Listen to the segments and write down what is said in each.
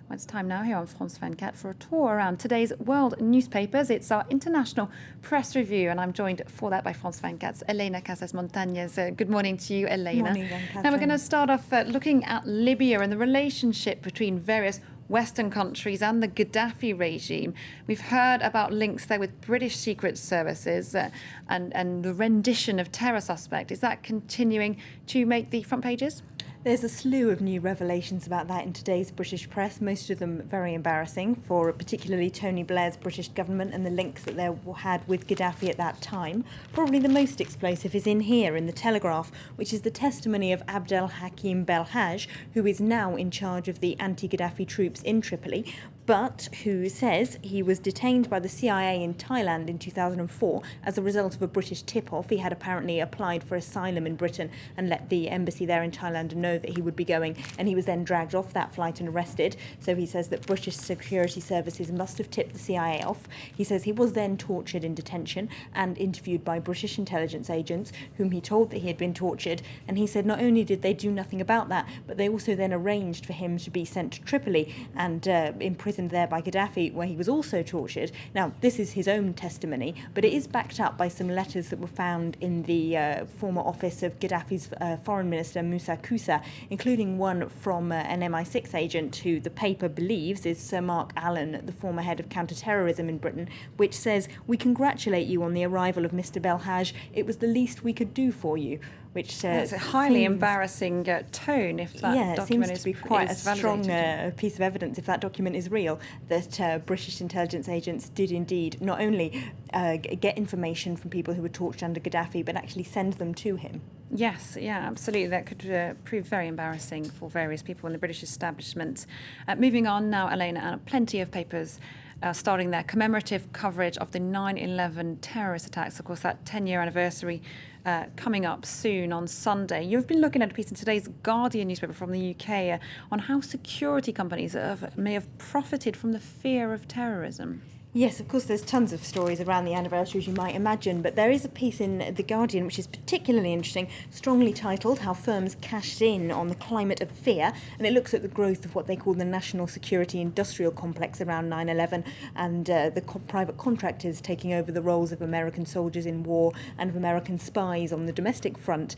Well, it's time now here on France 24 for a tour around today's world newspapers. It's our international press review, and I'm joined for that by France 24's Elena Casas Montañez. Good morning to you, Elena. Morning, now we're going to start off looking at Libya and the relationship between various Western countries and the Gaddafi regime. We've heard about links there with British secret services and the rendition of terror suspect. Is that continuing to make the front pages? There's a slew of new revelations about that in today's British press, most of them very embarrassing for particularly Tony Blair's British government and the links that they had with Gaddafi at that time. Probably the most explosive is in here in the Telegraph, which is the testimony of Abdel Hakim Belhaj, who is now in charge of the anti-Gaddafi troops in Tripoli, but who says he was detained by the CIA in Thailand in 2004 as a result of a British tip-off. He had apparently applied for asylum in Britain and let the embassy there in Thailand know that he would be going, and he was then dragged off that flight and arrested. So he says that British security services must have tipped the CIA off. He says he was then tortured in detention and interviewed by British intelligence agents whom he told that he had been tortured, and he said not only did they do nothing about that, but they also then arranged for him to be sent to Tripoli and imprisoned there by Gaddafi, where he was also tortured. Now, this is his own testimony, but it is backed up by some letters that were found in the former office of Gaddafi's foreign minister, Moussa Koussa, including one from an MI6 agent who the paper believes is Sir Mark Allen, the former head of counter-terrorism in Britain, which says, "We congratulate you on the arrival of Mr. Belhaj. It was the least we could do for you." Which it's a highly embarrassing tone if that document seems to be quite a strong piece of evidence, if that document is real, that British intelligence agents did indeed not only get information from people who were tortured under Gaddafi, but actually send them to him. Yes, yeah, absolutely. That could prove very embarrassing for various people in the British establishment. Moving on now, Elena, plenty of papers starting their commemorative coverage of the 9/11 terrorist attacks. Of course, that 10-year anniversary coming up soon on Sunday. You've been looking at a piece in today's Guardian newspaper from the UK on how security companies may have profited from the fear of terrorism. Yes, of course, there's tons of stories around the anniversary, as you might imagine, but there is a piece in The Guardian which is particularly interesting, strongly titled How Firms Cashed In on the Climate of Fear, and it looks at the growth of what they call the national security industrial complex around 9/11 and the private contractors taking over the roles of American soldiers in war and of American spies on the domestic front.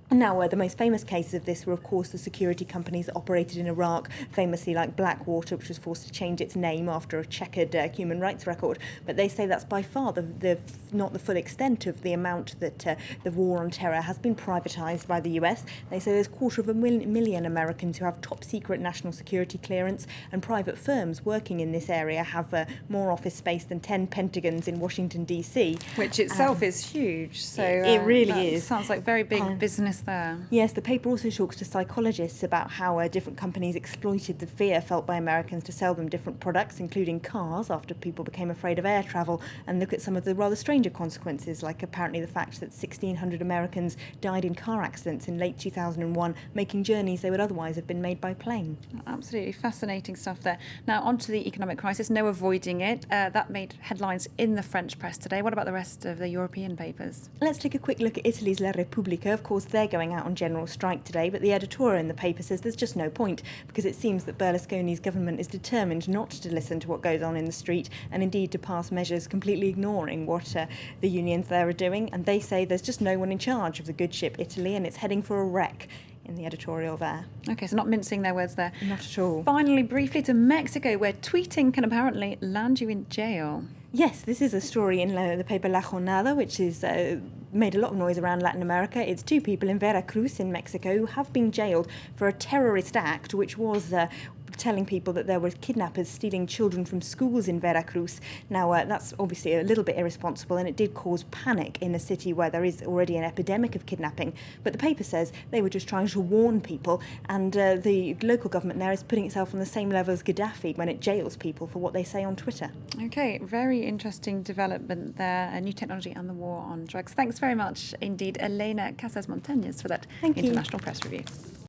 Now, the most famous cases of this were, of course, the security companies that operated in Iraq, famously like Blackwater, which was forced to change its name after a checkered human rights record. But they say that's by far not the full extent of the amount that the war on terror has been privatised by the US. They say there's 250,000 Americans who have top-secret national security clearance, and private firms working in this area have more office space than 10 Pentagons in Washington, D.C. Which itself is huge. So it really is. Sounds like very big business there. Yes, the paper also talks to psychologists about how different companies exploited the fear felt by Americans to sell them different products, including cars, after people became afraid of air travel, and look at some of the rather stranger consequences, like apparently the fact that 1,600 Americans died in car accidents in late 2001, making journeys they would otherwise have been made by plane. Absolutely fascinating stuff there. Now, on to the economic crisis. No avoiding it. That made headlines in the French press today. What about the rest of the European papers? Let's take a quick look at Italy's La Repubblica. Of course, they're going out on general strike today, but the editorial in the paper says there's just no point, because it seems that Berlusconi's government is determined not to listen to what goes on in the street, and indeed to pass measures completely ignoring what the unions there are doing. And they say there's just no one in charge of the good ship Italy, and it's heading for a wreck, in the editorial there. Okay, so not mincing their words there. Not at all. Finally, briefly to Mexico, where tweeting can apparently land you in jail. Yes, this is a story in the paper La Jornada, which is made a lot of noise around Latin America. It's two people in Veracruz in Mexico who have been jailed for a terrorist act, which was telling people that there were kidnappers stealing children from schools in Veracruz. Now, that's obviously a little bit irresponsible, and it did cause panic in a city where there is already an epidemic of kidnapping. But the paper says they were just trying to warn people, and the local government there is putting itself on the same level as Gaddafi when it jails people for what they say on Twitter. Okay, very interesting development there, new technology and the war on drugs. Thanks very much indeed, Elena Casas Montañez, for that international press review.